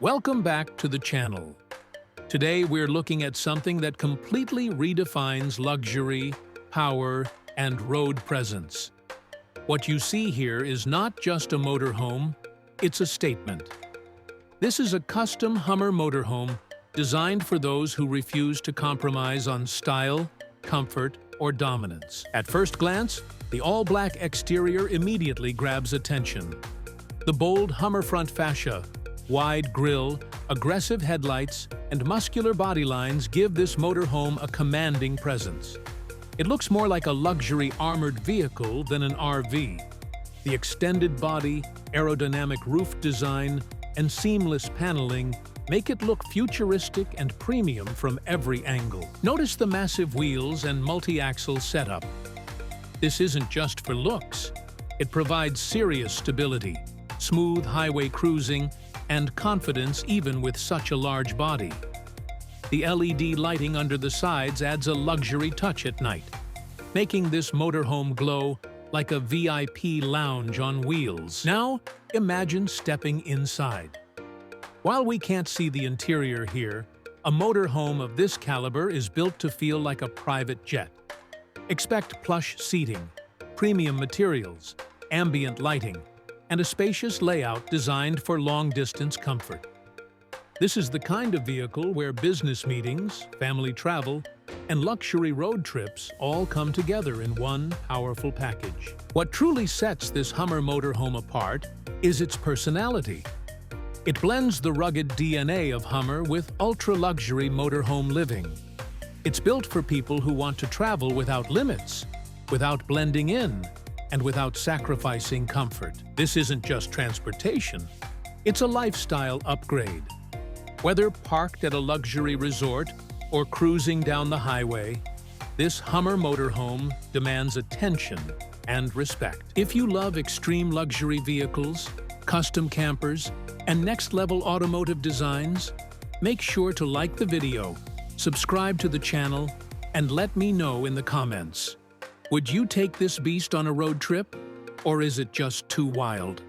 Welcome back to the channel. Today we're looking at something that completely redefines luxury, power, and road presence. What you see here is not just a motorhome, it's a statement. This is a custom Hummer motorhome designed for those who refuse to compromise on style, comfort, or dominance. At first glance, the all-black exterior immediately grabs attention. The bold Hummer front fascia, wide grille, aggressive headlights, and muscular body lines give this motorhome a commanding presence. It looks more like a luxury armored vehicle than an RV. The extended body, aerodynamic roof design, and seamless paneling make it look futuristic and premium from every angle. Notice the massive wheels and multi-axle setup. This isn't just for looks. It provides serious stability, smooth highway cruising, and confidence even with such a large body. The LED lighting under the sides adds a luxury touch at night, making this motorhome glow like a VIP lounge on wheels. Now, imagine stepping inside. While we can't see the interior here, a motorhome of this caliber is built to feel like a private jet. Expect plush seating, premium materials, ambient lighting, and a spacious layout designed for long-distance comfort. This is the kind of vehicle where business meetings, family travel, and luxury road trips all come together in one powerful package. What truly sets this Hummer motorhome apart is its personality. It blends the rugged DNA of Hummer with ultra-luxury motorhome living. It's built for people who want to travel without limits, without blending in, and without sacrificing comfort. This isn't just transportation, it's a lifestyle upgrade. Whether parked at a luxury resort or cruising down the highway, this Hummer motorhome demands attention and respect. If you love extreme luxury vehicles, custom campers, and next-level automotive designs, make sure to like the video, subscribe to the channel, and let me know in the comments. Would you take this beast on a road trip? Or is it just too wild?